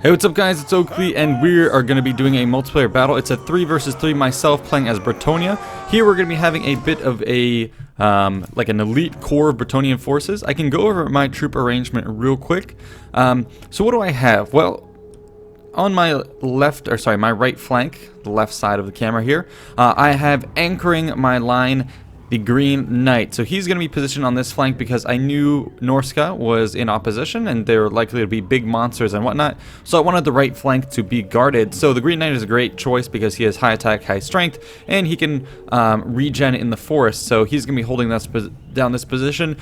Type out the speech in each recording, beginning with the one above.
Hey, what's up guys, it's Oakley, and we are going to be doing a multiplayer battle. It's a 3 versus 3, myself playing as Bretonia. Here we're going to be having a bit of a, like an elite core of Bretonian forces. I can go over my troop arrangement real quick. So what do I have? Well, on my left, or sorry, my right flank, the left side of the camera here, I have anchoring my line the Green Knight. So he's going to be positioned on this flank because I knew Norska was in opposition and there were likely to be big monsters and whatnot. So I wanted the right flank to be guarded. So the Green Knight is a great choice because he has high attack, high strength, and he can regen in the forest. So he's going to be holding down this position,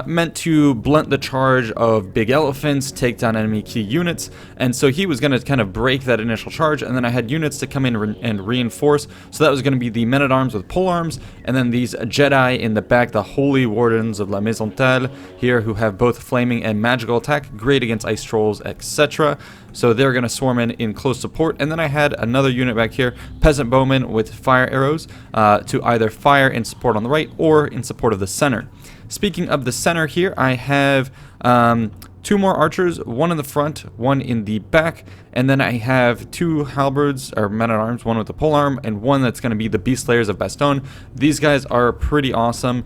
meant to blunt the charge of big elephants, take down enemy key units. And so he was going to kind of break that initial charge, and then I had units to come in and reinforce. So that was going to be the men-at-arms with polearms, and then these Jedi in the back, the Holy Wardens of La Maison Telle here, who have both flaming and magical attack, great against ice trolls, etc. So they're going to swarm in close support. And then I had another unit back here, Peasant Bowmen with fire arrows, to either fire in support on the right or in support of the center. Speaking of the center here, I have 2 more archers, one in the front, one in the back, and then I have 2 halberds, or men-at-arms, one with a polearm, and one that's going to be the Beastslayers of Bastogne. These guys are pretty awesome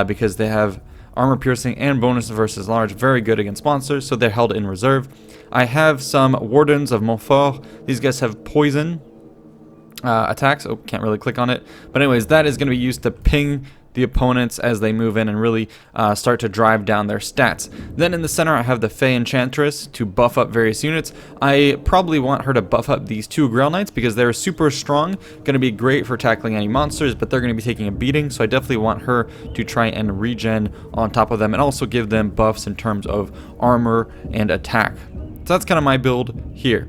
because they have armor piercing and bonus versus large, very good against monsters, so they're held in reserve. I have some Wardens of Montfort. These guys have poison attacks. Oh, can't really click on it. But anyways, that is going to be used to ping the opponents as they move in and really start to drive down their stats. Then in the center I have the Fey Enchantress to buff up various units. I probably want her to buff up these 2 Grail Knights because they're super strong, going to be great for tackling any monsters, but they're going to be taking a beating, so I definitely want her to try and regen on top of them and also give them buffs in terms of armor and attack. So that's kind of my build here.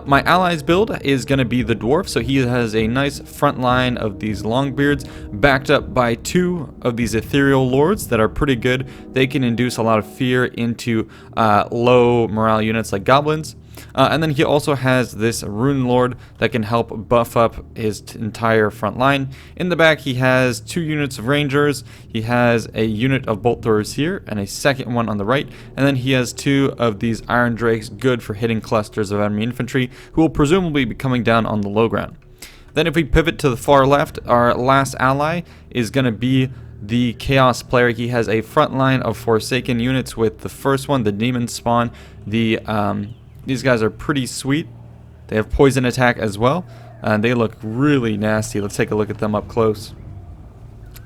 My allies build is going to be the dwarf, so he has a nice front line of these longbeards backed up by 2 of these ethereal lords that are pretty good. They can induce a lot of fear into low morale units like goblins. And then he also has this rune lord that can help buff up his entire front line. In the back he has 2 units of rangers, he has a unit of bolt throwers here and a second one on the right, and then he has 2 of these iron drakes, good for hitting clusters of enemy infantry who will presumably be coming down on the low ground. Then if we pivot to the far left, our last ally is going to be the Chaos player. He has a front line of Forsaken units with the first one, the Demon Spawn. These guys are pretty sweet. They have poison attack as well, and they look really nasty. Let's take a look at them up close.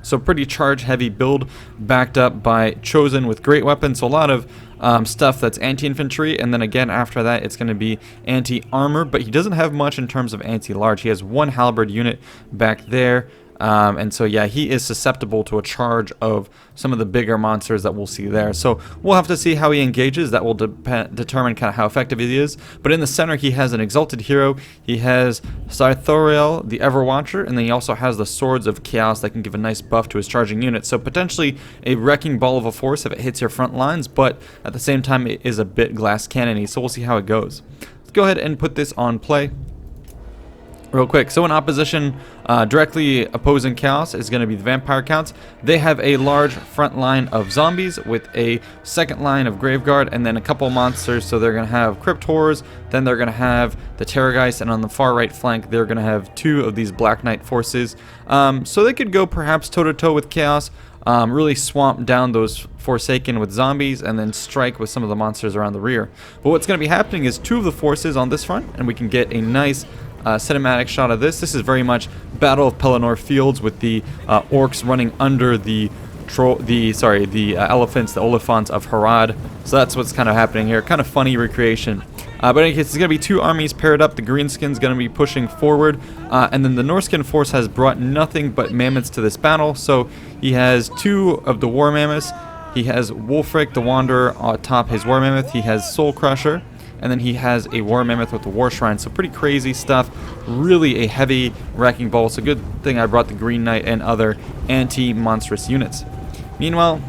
So pretty charge heavy build, backed up by Chosen with great weapons. So a lot of stuff that's anti-infantry, and then again after that it's going to be anti-armor, but he doesn't have much in terms of anti-large. He has 1 halberd unit back there. And so yeah, he is susceptible to a charge of some of the bigger monsters that we'll see there. So we'll have to see how he engages. That will determine kind of how effective he is. But in the center he has an exalted hero. He has Sarthoriel, the Everwatcher, and then he also has the Swords of Chaos that can give a nice buff to his charging unit. So potentially a wrecking ball of a force if it hits your front lines, but at the same time it is a bit glass cannony. So we'll see how it goes. Let's go ahead and put this on play real quick. So in opposition, directly opposing Chaos is going to be the Vampire Counts. They have a large front line of zombies with a second line of Graveguard and then a couple monsters. So they're going to have Crypt Horrors, then they're going to have the Terrorgeist, and on the far right flank they're going to have 2 of these Black Knight forces. So they could go perhaps toe-to-toe with Chaos, really swamp down those Forsaken with zombies, and then strike with some of the monsters around the rear. But what's going to be happening is 2 of the forces on this front, and we can get a nice cinematic shot of this. This is very much Battle of Pelennor Fields with the orcs running under the elephants, the Oliphants of Harad. So that's what's kind of happening here. Kind of funny recreation. But in any case, it's going to be 2 armies paired up. The Greenskin's going to be pushing forward, and then the Norskin force has brought nothing but mammoths to this battle. So he has 2 of the War Mammoths. He has Wulfric the Wanderer atop his War Mammoth. He has Soul Crusher. And then he has a War Mammoth with the War Shrine. So pretty crazy stuff. Really a heavy wrecking ball. So good thing I brought the Green Knight and other anti-monstrous units. Meanwhile,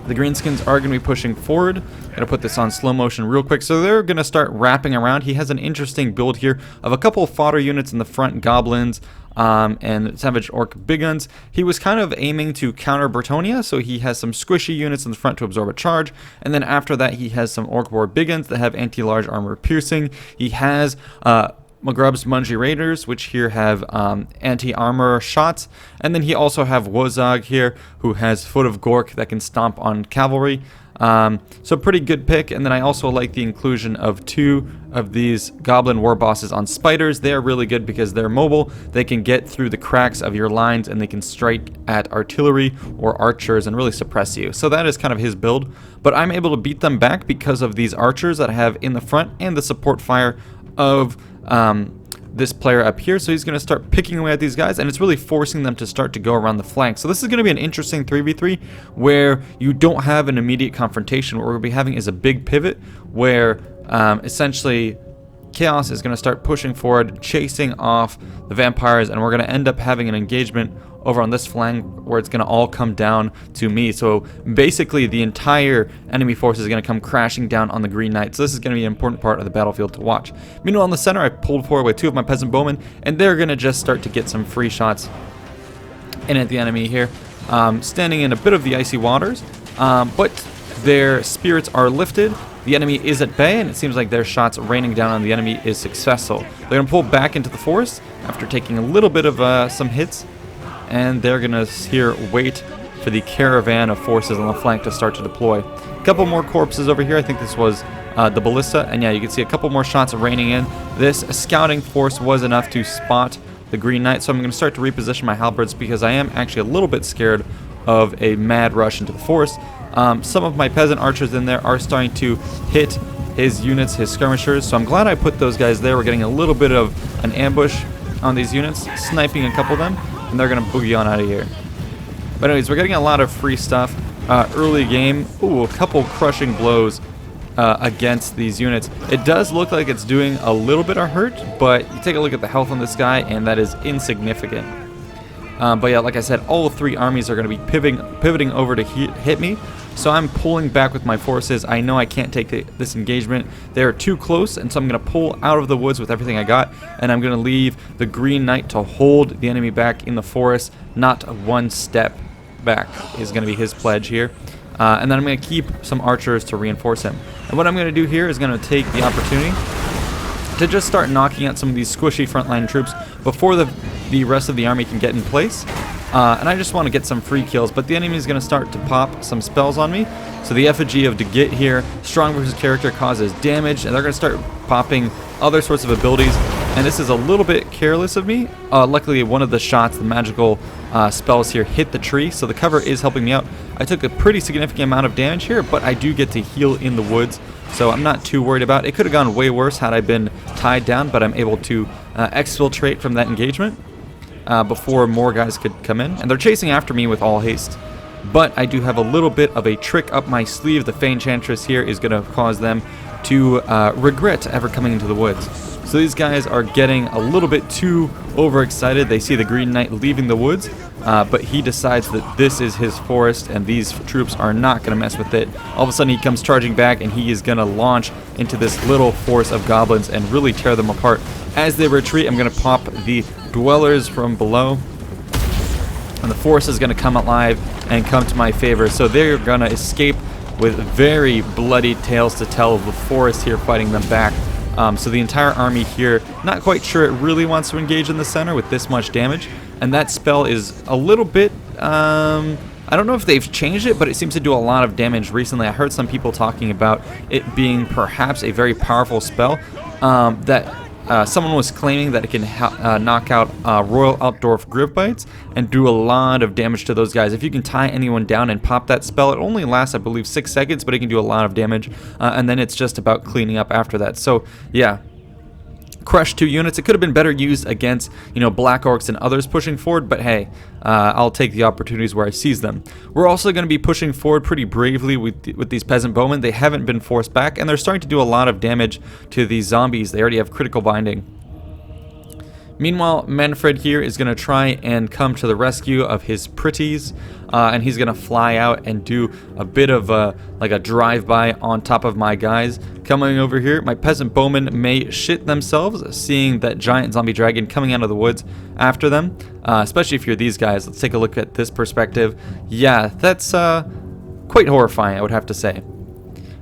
The greenskins are going to be pushing forward. I'm going to put this on slow motion real quick. So they're going to start wrapping around. He has an interesting build here of a couple of fodder units in the front, goblins, and savage orc big guns. He was kind of aiming to counter Bretonia, so he has some squishy units in the front to absorb a charge, and then after that he has some orc boar big guns that have anti-large armor piercing. He has McGrubb's Mungie Raiders, which here have anti-armor shots, and then he also have Wozog here, who has Foot of Gork that can stomp on cavalry. So pretty good pick. And then I also like the inclusion of 2 of these goblin war bosses on spiders. They're really good because they're mobile. They can get through the cracks of your lines and they can strike at artillery or archers and really suppress you. So that is kind of his build, but I'm able to beat them back because of these archers that I have in the front and the support fire of this player up here. So he's going to start picking away at these guys, and it's really forcing them to start to go around the flank. So this is going to be an interesting 3v3 where you don't have an immediate confrontation. What we're going to be having is a big pivot where essentially Chaos is going to start pushing forward, chasing off the vampires, and we're going to end up having an engagement over on this flank where it's going to all come down to me. So basically the entire enemy force is going to come crashing down on the Green Knight. So this is going to be an important part of the battlefield to watch. Meanwhile, in the center, I pulled forward with 2 of my peasant bowmen, and they're going to just start to get some free shots in at the enemy here, standing in a bit of the icy waters, but their spirits are lifted. The enemy is at bay, and it seems like their shots raining down on the enemy is successful. They're going to pull back into the forest after taking a little bit of some hits, and they're going to here wait for the caravan of forces on the flank to start to deploy. A couple more corpses over here. I think this was the ballista, and yeah, you can see a couple more shots raining in. This scouting force was enough to spot the Green Knight, so I'm going to start to reposition my halberds because I am actually a little bit scared of a mad rush into the forest. Some of my peasant archers in there are starting to hit his units, his skirmishers, so I'm glad I put those guys there. We're getting a little bit of an ambush on these units, sniping a couple of them, and they're going to boogie on out of here. But anyways, we're getting a lot of free stuff early game. Ooh, a couple crushing blows against these units. It does look like it's doing a little bit of hurt, but you take a look at the health on this guy, and that is insignificant. But yeah, like I said, all 3 armies are going to be pivoting over to hit me. So I'm pulling back with my forces. I know I can't take this engagement. They're too close, and so I'm going to pull out of the woods with everything I got, and I'm going to leave the Green Knight to hold the enemy back in the forest. Not 1 step back is going to be his pledge here. And then I'm going to keep some archers to reinforce him. And what I'm going to do here is going to take the opportunity to just start knocking out some of these squishy frontline troops before the rest of the army can get in place. And I just want to get some free kills, but the enemy is going to start to pop some spells on me. So the effigy of Degit here, strong versus character, causes damage, and they're going to start popping other sorts of abilities. And this is a little bit careless of me. Luckily, one of the shots, the magical spells here, hit the tree, so the cover is helping me out. I took a pretty significant amount of damage here, but I do get to heal in the woods, so I'm not too worried about it. It could have gone way worse had I been tied down, but I'm able to exfiltrate from that engagement before more guys could come in. And they're chasing after me with all haste. But I do have a little bit of a trick up my sleeve. The Fey Enchantress here is going to cause them to regret ever coming into the woods. So these guys are getting a little bit too overexcited. They see the Green Knight leaving the woods, but he decides that this is his forest and these troops are not going to mess with it. All of a sudden he comes charging back and he is going to launch into this little force of goblins and really tear them apart. As they retreat, I'm going to pop the dwellers from below, and the force is going to come alive and come to my favor. So they're going to escape with very bloody tales to tell of the forest here fighting them back. So the entire army here, not quite sure it really wants to engage in the center with this much damage. And that spell is a little bit, I don't know if they've changed it, but it seems to do a lot of damage recently. I heard some people talking about it being perhaps a very powerful spell that someone was claiming that it can knock out Royal Outdorf Grip Bites and do a lot of damage to those guys. If you can tie anyone down and pop that spell, it only lasts, I believe, 6 seconds, but it can do a lot of damage, and then it's just about cleaning up after that. So, yeah. Crush 2 units. It could have been better used against, Black Orcs and others pushing forward, but hey, I'll take the opportunities where I seize them. We're also going to be pushing forward pretty bravely with these peasant bowmen. They haven't been forced back, and they're starting to do a lot of damage to these zombies. They already have critical binding. Meanwhile, Manfred here is going to try and come to the rescue of his pretties, and he's going to fly out and do a bit of like a drive-by on top of my guys. Coming over here, my peasant bowmen may shit themselves seeing that giant zombie dragon coming out of the woods after them, especially if you're these guys. Let's take a look at this perspective. Yeah, that's quite horrifying, I would have to say.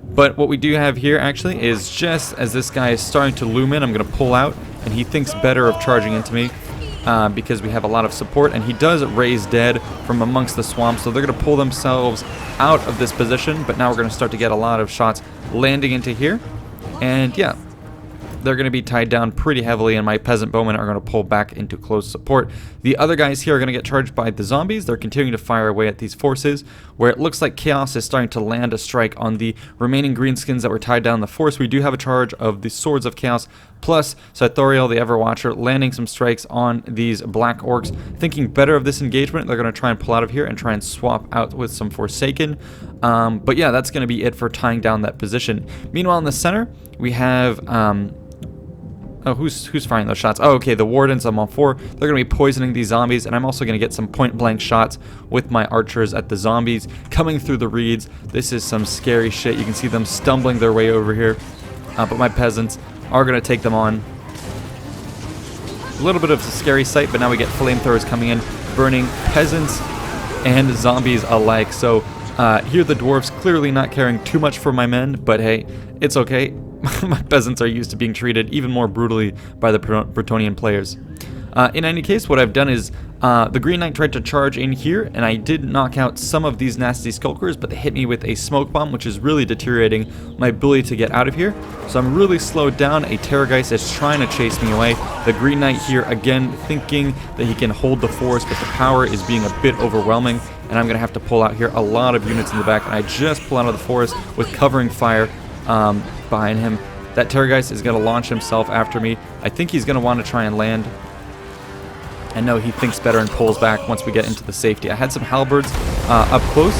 But what we do have here actually is just as this guy is starting to loom in, I'm going to pull out, and he thinks better of charging into me because we have a lot of support, and he does raise dead from amongst the swamp, so they're going to pull themselves out of this position, but now we're going to start to get a lot of shots landing into here, and yeah, they're going to be tied down pretty heavily, and my peasant bowmen are going to pull back into close support. The other guys here are going to get charged by the zombies. They're continuing to fire away at these forces, where it looks like Chaos is starting to land a strike on the remaining greenskins that were tied down in the force. We do have a charge of the Swords of Chaos, plus Sartorial, the Everwatcher, landing some strikes on these black orcs. Thinking better of this engagement, they're going to try and pull out of here and try and swap out with some Forsaken. But yeah, that's going to be it for tying down that position. Meanwhile, in the center, we have... oh, who's firing those shots? Oh, okay, the Wardens, I'm all for. They're going to be poisoning these zombies, and I'm also going to get some point-blank shots with my archers at the zombies coming through the reeds. This is some scary shit. You can see them stumbling their way over here, but my peasants are going to take them on. A little bit of a scary sight, but now we get flamethrowers coming in, burning peasants and zombies alike. So here the dwarves clearly not caring too much for my men, but hey, it's okay. My peasants are used to being treated even more brutally by the Bretonnian players. In any case, what I've done is the Green Knight tried to charge in here, and I did knock out some of these nasty skulkers, but they hit me with a smoke bomb, which is really deteriorating my ability to get out of here. So I'm really slowed down. A Terrorgeist is trying to chase me away. The Green Knight here, again, thinking that he can hold the forest, but the power is being a bit overwhelming, and I'm going to have to pull out here a lot of units in the back, and I just pull out of the forest with covering fire behind him. That Terrorgeist is going to launch himself after me. I think he's going to want to try and land. And no, he thinks better and pulls back once we get into the safety. I had some halberds up close,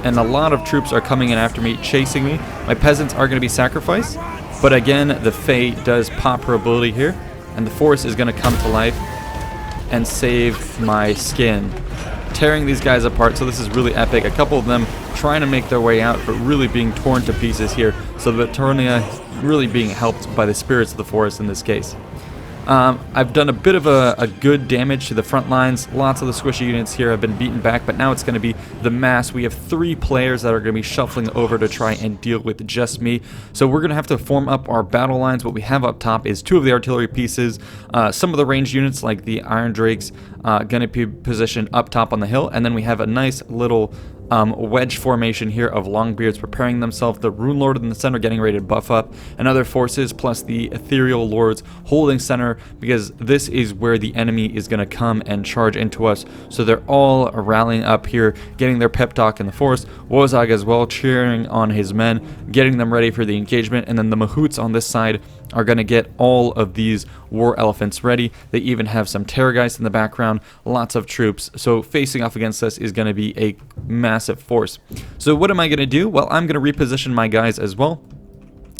and a lot of troops are coming in after me, chasing me. My peasants are going to be sacrificed, but again, the Fae does pop her ability here, and the force is going to come to life and save my skin, tearing these guys apart. So this is really epic. A couple of them trying to make their way out, but really being torn to pieces here. So the Bretonnia really being helped by the spirits of the forest in this case. I've done a bit of a good damage to the front lines. Lots of the squishy units here have been beaten back, but now it's going to be the mass. We have 3 players that are going to be shuffling over to try and deal with just me. So we're going to have to form up our battle lines. What we have up top is 2 of the artillery pieces, some of the ranged units like the Iron Drakes going to be positioned up top on the hill, and then we have a nice little wedge formation here of Longbeards preparing themselves, the Rune Lord in the center getting ready to buff up, and other forces plus the Ethereal Lords holding center, because this is where the enemy is going to come and charge into us. So they're all rallying up here, getting their pep talk in the forest. Wozag as well cheering on his men, getting them ready for the engagement, and then the Mahouts on this side are going to get all of these war elephants ready. They even have some Terrorgeist in the background, lots of troops. So facing off against us is going to be a massive force. So what am I going to do? Well, I'm going to reposition my guys as well.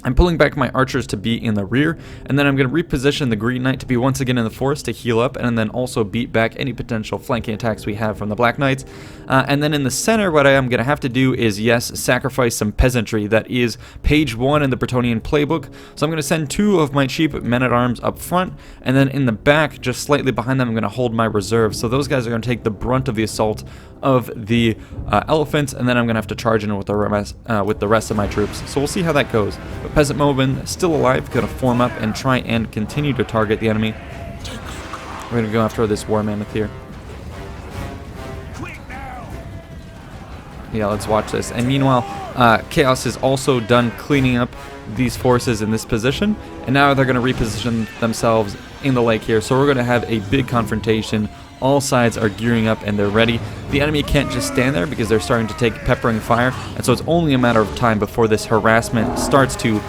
I'm pulling back my archers to be in the rear, and then I'm going to reposition the Green Knight to be once again in the forest to heal up, and then also beat back any potential flanking attacks we have from the Black Knights. And then in the center, what I am going to have to do is, yes, sacrifice some peasantry. That is page 1 in the Bretonnian playbook. So I'm going to send 2 of my cheap men-at-arms up front, and then in the back, just slightly behind them, I'm going to hold my reserve. So those guys are going to take the brunt of the assault of the elephants, and then I'm going to have to charge in with the rest of my troops. So we'll see how that goes. But Peasant Moblin, still alive, going to form up and try and continue to target the enemy. We're going to go after this War Mammoth here. Yeah, let's watch this. And meanwhile, Chaos is also done cleaning up these forces in this position, and now they're going to reposition themselves in the lake here. So we're going to have a big confrontation. All sides are gearing up and they're ready. The enemy can't just stand there because they're starting to take peppering fire, and so it's only a matter of time before this harassment starts to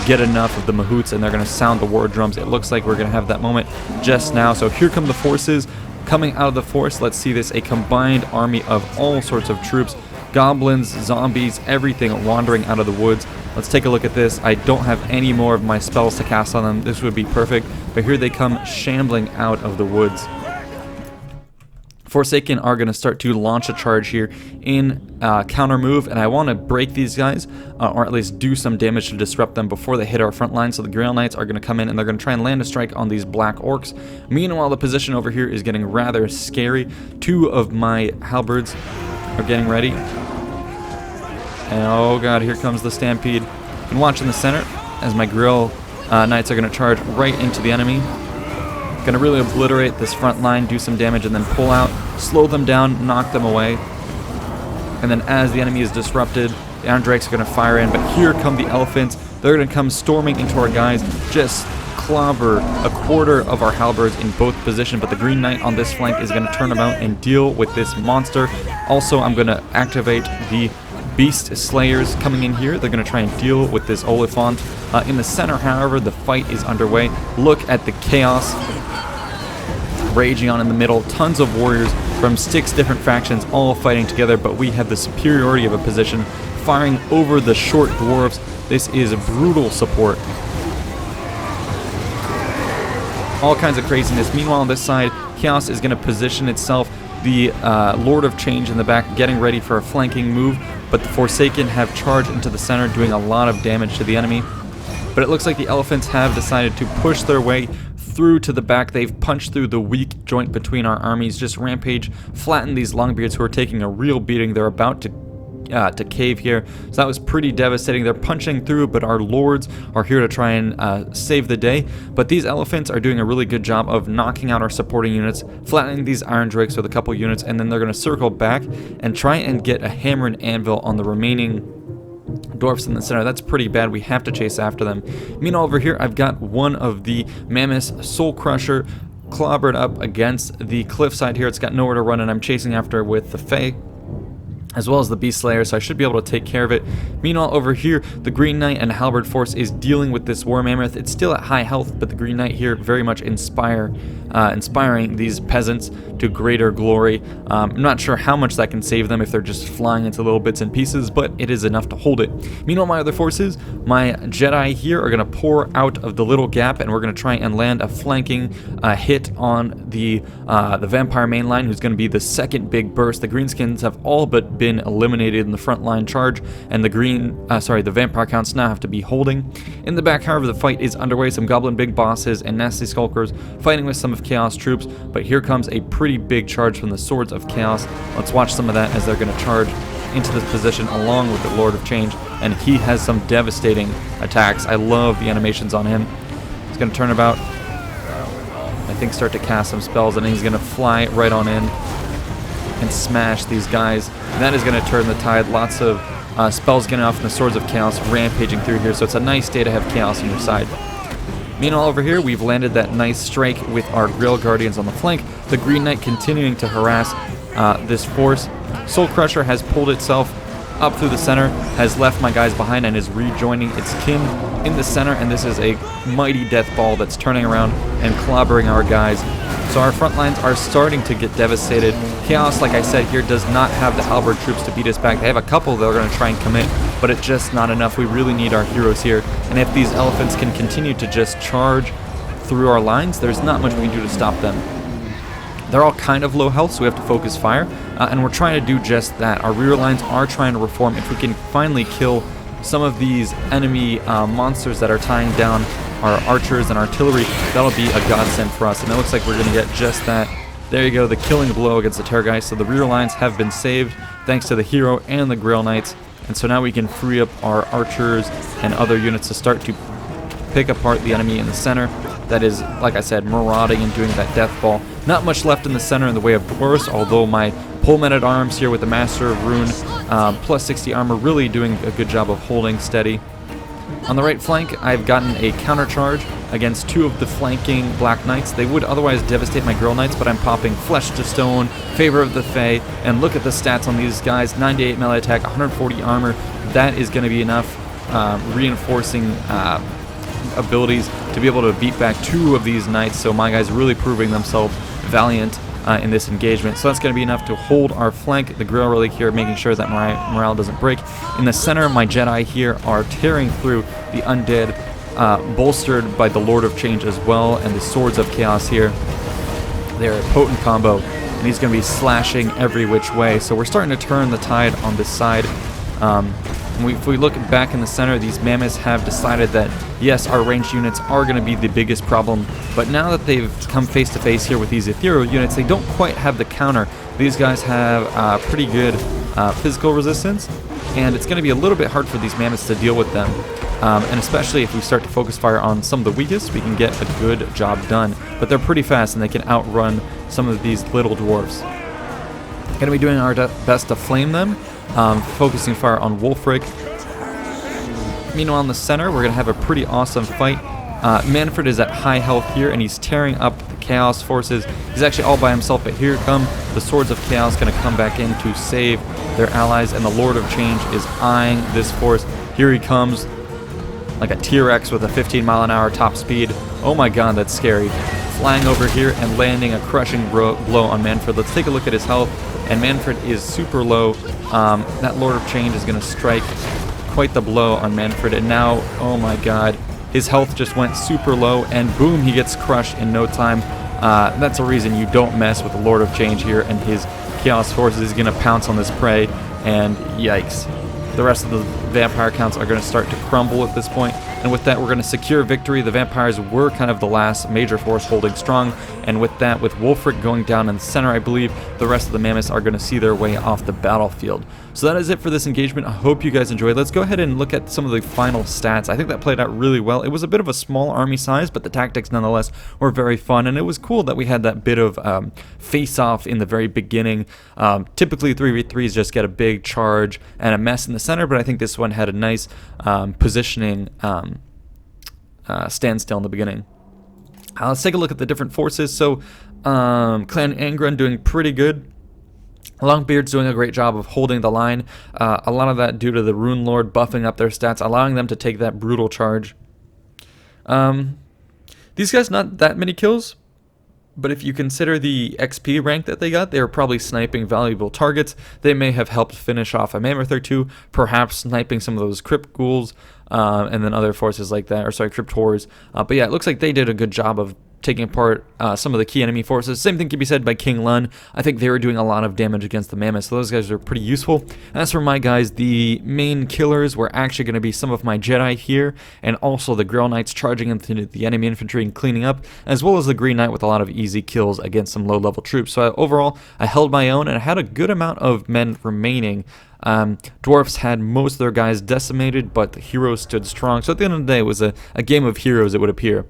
get enough of the Mahouts, and they're going to sound the war drums. It looks like we're going to have that moment just now. So here come the forces coming out of the forest. Let's see this, a combined army of all sorts of troops goblins, zombies, everything wandering out of the woods. Let's take a look at this. I don't have any more of my spells to cast on them. This would be perfect, but here they come shambling out of the woods. Forsaken are going to start to launch a charge here in counter move, and I want to break these guys, or at least do some damage to disrupt them before they hit our front line. So the Grail Knights are going to come in and they're going to try and land a strike on these black orcs. Meanwhile, the position over here is getting rather scary. Two of my halberds are getting ready. And oh god, here comes the stampede. You can watch in the center as my Grail Knights are going to charge right into the enemy. Going to really obliterate this front line, do some damage, and then pull out, slow them down, knock them away. And then as the enemy is disrupted, the Iron Drakes are going to fire in, but here come the elephants. They're going to come storming into our guys, just clobber a quarter of our halberds in both positions, but the Green Knight on this flank is going to turn about and deal with this monster. Also, I'm going to activate the Beastslayers coming in here. They're going to try and deal with this Oliphant. In the center, however, the fight is underway. Look at the chaos raging on in the middle. Tons of warriors from 6 different factions all fighting together, but we have the superiority of a position, firing over the short dwarves. This is brutal support. All kinds of craziness. Meanwhile, on this side, Chaos is going to position itself. The Lord of Change in the back getting ready for a flanking move, but the Forsaken have charged into the center, doing a lot of damage to the enemy. But it looks like the elephants have decided to push their way through to the back. They've punched through the weak joint between our armies, just rampage, flatten these Longbeards who are taking a real beating. They're about to cave here. So that was pretty devastating. They're punching through, but our lords are here to try and save the day. But these elephants are doing a really good job of knocking out our supporting units, flattening these Iron Drakes with a couple units, and then they're going to circle back and try and get a hammer and anvil on the remaining dwarfs in the center. That's pretty bad. We have to chase after them. Meanwhile, over here, I've got one of the mammoths, Soul Crusher, clobbered up against the cliffside here. It's got nowhere to run, and I'm chasing after with the Fae, as well as the Beastlayers, so I should be able to take care of it. Meanwhile, over here, the Green Knight and Halberd Force is dealing with this War Mammoth. It's still at high health, but the Green Knight here very much inspiring these peasants to greater glory. I'm not sure how much that can save them if they're just flying into little bits and pieces, but it is enough to hold it. Meanwhile, my other forces, my Jedi here are going to pour out of the little gap, and we're going to try and land a flanking hit on the Vampire main line, who's going to be the second big burst. The Greenskins have all but been eliminated in the front line charge, and the Vampire Counts now have to be holding. In the back, however, the fight is underway. Some Goblin Big Bosses and Nasty Skulkers fighting with some of Chaos troops, but here comes a pretty big charge from the Swords of Chaos. Let's watch some of that as they're going to charge into this position along with the Lord of Change, and he has some devastating attacks. I love the animations on him. He's going to turn about, I think start to cast some spells, and he's going to fly right on in and smash these guys. And that is going to turn the tide. Lots of spells getting off from the Swords of Chaos rampaging through here, so it's a nice day to have Chaos on your side. Meanwhile, over here, we've landed that nice strike with our Grail Guardians on the flank. The Green Knight continuing to harass this force. Soul Crusher has pulled itself up through the center, has left my guys behind, and is rejoining its kin in the center, and this is a mighty death ball that's turning around and clobbering our guys. So our front lines are starting to get devastated. Chaos, like I said here, does not have the Halberd troops to beat us back. They have a couple that are going to try and commit, but it's just not enough. We really need our heroes here, and if these elephants can continue to just charge through our lines, there's not much we can do to stop them. They're all kind of low health, so we have to focus fire, and we're trying to do just that. Our rear lines are trying to reform. If we can finally kill some of these enemy monsters that are tying down our archers and artillery, that'll be a godsend for us, and it looks like we're going to get just that. There you go, the killing blow against the Terrorgeist. So the rear lines have been saved thanks to the hero and the Grail Knights, and so now we can free up our archers and other units to start to pick apart the enemy in the center. That is, like I said, marauding and doing that death ball. Not much left in the center in the way of dwarves, although my Pull Men at Arms here with the Master of Rune, plus 60 armor, really doing a good job of holding steady. On the right flank, I've gotten a counter charge against two of the flanking Black Knights. They would otherwise devastate my Grail Knights, but I'm popping Flesh to Stone, Favor of the Fae, and look at the stats on these guys. 98 melee attack, 140 armor. That is going to be enough reinforcing abilities to be able to beat back two of these knights, so my guys really proving themselves valiant in this engagement. So that's going to be enough to hold our flank. The Grill Relic here making sure that morale doesn't break. In the center, my Jedi here are tearing through the undead, bolstered by the Lord of Change as well, and the Swords of Chaos here. They're a potent combo, and he's going to be slashing every which way. So we're starting to turn the tide on this side. If we look back in the center, these mammoths have decided that, yes, our ranged units are going to be the biggest problem, but now that they've come face to face here with these ethereal units, they don't quite have the counter. These guys have pretty good physical resistance, and it's going to be a little bit hard for these mammoths to deal with them. And especially if we start to focus fire on some of the weakest, we can get a good job done. But they're pretty fast, and they can outrun some of these little dwarfs. Going to be doing our best to flame them, focusing fire on Wolfric. Meanwhile, in the center, we're going to have a pretty awesome fight. Manfred is at high health here, and he's tearing up the Chaos forces. He's actually all by himself, but here come the Swords of Chaos, going to come back in to save their allies, and the Lord of Change is eyeing this force. Here he comes, like a T-Rex with a 15-mile-an-hour top speed. Oh my god, that's scary. Flying over here and landing a crushing blow on Manfred. Let's take a look at his health, and Manfred is super low. That Lord of Change is going to strike quite the blow on Manfred, and now, oh my god, his health just went super low, and boom, he gets crushed in no time. That's a reason you don't mess with the Lord of Change here and his Chaos forces. He's going to pounce on this prey, and yikes. The rest of the vampire counts are going to start to crumble at this point, and with that we're going to secure victory. The vampires were kind of the last major force holding strong, and with that, with Wolfric going down in the center, I believe the rest of the mammoths are going to see their way off the battlefield. So that is it for this engagement. I hope you guys enjoyed. Let's go ahead and look at some of the final stats. I think that played out really well. It was a bit of a small army size, but the tactics nonetheless were very fun, and it was cool that we had that bit of face-off in the very beginning. Typically 3v3s just get a big charge and a mess in the center, but I think this one had a nice positioning standstill in the beginning. Let's take a look at the different forces. So Clan Angron doing pretty good. Longbeard's doing a great job of holding the line. A lot of that due to the Rune Lord buffing up their stats, allowing them to take that brutal charge. These guys, not that many kills, but if you consider the XP rank that they got, they were probably sniping valuable targets. They may have helped finish off a mammoth or two, perhaps sniping some of those crypt ghouls, and then other forces like that, or sorry, crypt horrors. But yeah, it looks like they did a good job of taking apart some of the key enemy forces. Same thing can be said by King Lun. I think they were doing a lot of damage against the mammoths, so those guys are pretty useful. As for my guys, the main killers were actually going to be some of my Jedi here, and also the Grail Knights charging into the enemy infantry and cleaning up, as well as the Green Knight with a lot of easy kills against some low-level troops. So overall, I held my own, and I had a good amount of men remaining. Dwarfs had most of their guys decimated, but the heroes stood strong. So at the end of the day, it was a game of heroes, it would appear.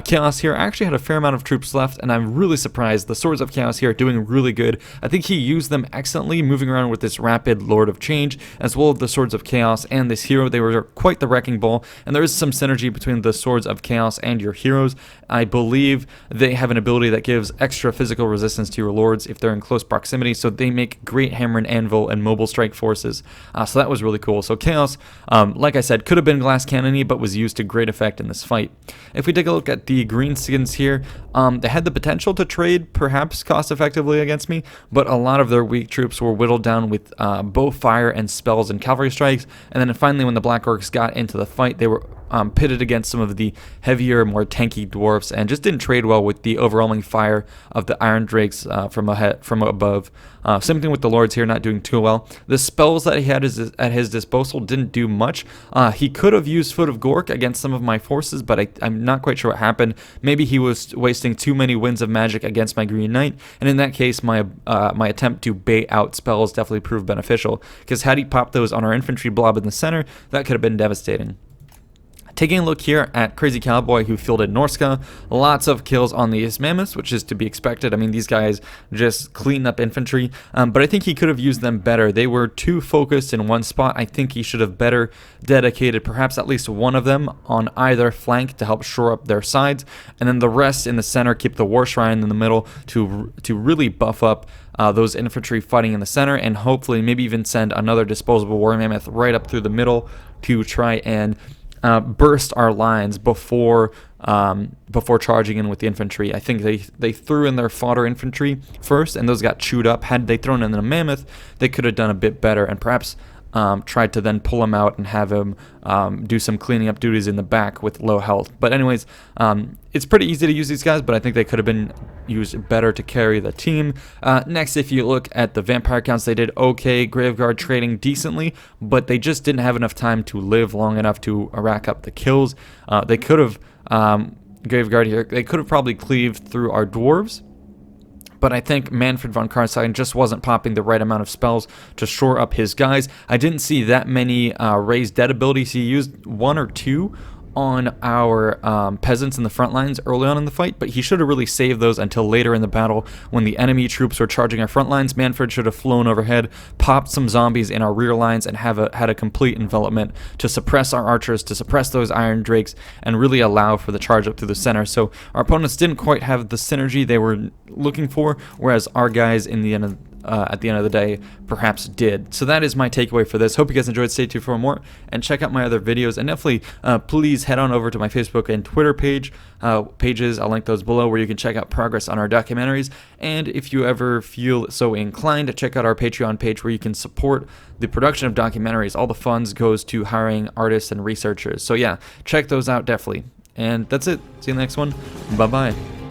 Chaos here actually had a fair amount of troops left, and I'm really surprised. The Swords of Chaos here are doing really good. I think he used them excellently, moving around with this rapid Lord of Change, as well as the Swords of Chaos and this hero. They were quite the wrecking ball, and there is some synergy between the Swords of Chaos and your heroes. I believe they have an ability that gives extra physical resistance to your lords if they're in close proximity, so they make great hammer and anvil and mobile strike forces. So that was really cool. So Chaos, like I said, could have been glass cannony, but was used to great effect in this fight. If we take a look at the greenskins here, they had the potential to trade perhaps cost effectively against me, but a lot of their weak troops were whittled down with bow fire and spells and cavalry strikes, and then finally when the Black Orcs got into the fight, they were pitted against some of the heavier, more tanky dwarfs, and just didn't trade well with the overwhelming fire of the Iron Drakes from above. Same thing with the Lords here, not doing too well. The spells that he had at his disposal didn't do much. He could have used Foot of Gork against some of my forces, but I'm not quite sure what happened. Maybe he was wasting too many winds of magic against my Green Knight, and in that case, my attempt to bait out spells definitely proved beneficial, because had he popped those on our infantry blob in the center, that could have been devastating. Taking a look here at Crazy Cowboy, who fielded Norska, lots of kills on these mammoths, which is to be expected. I mean, these guys just clean up infantry, but I think he could have used them better. They were too focused in one spot. I think he should have better dedicated perhaps at least one of them on either flank to help shore up their sides, and then the rest in the center, keep the War Shrine in the middle to really buff up those infantry fighting in the center, and hopefully maybe even send another disposable War Mammoth right up through the middle to try and burst our lines before charging in with the infantry. I think they threw in their fodder infantry first, and those got chewed up. Had they thrown in a mammoth, they could have done a bit better, and perhaps tried to then pull him out and have him do some cleaning up duties in the back with low health. But anyways, it's pretty easy to use these guys, but I think they could have been used better to carry the team. Next, if you look at the vampire counts, they did okay, Graveguard trading decently, but they just didn't have enough time to live long enough to rack up the kills. They could have, Graveguard here, they could have probably cleaved through our dwarves, but I think Manfred von Karstein just wasn't popping the right amount of spells to shore up his guys. I didn't see that many raised dead abilities. He used 1 or 2 on our peasants in the front lines early on in the fight, but he should have really saved those until later in the battle when the enemy troops were charging our front lines. Manfred should have flown overhead, popped some zombies in our rear lines, and had a complete envelopment to suppress our archers, to suppress those iron drakes, and really allow for the charge up through the center. So our opponents didn't quite have the synergy they were looking for, whereas our guys in the end of at the end of the day perhaps did. So that is my takeaway for this. Hope you guys enjoyed. Stay tuned for more and check out my other videos, and definitely please head on over to my Facebook and Twitter pages. I'll link those below, where you can check out progress on our documentaries, and if you ever feel so inclined, to check out our Patreon page where you can support the production of documentaries. All the funds goes to hiring artists and researchers. So yeah, check those out definitely. And that's it. See you in the next one. Bye bye.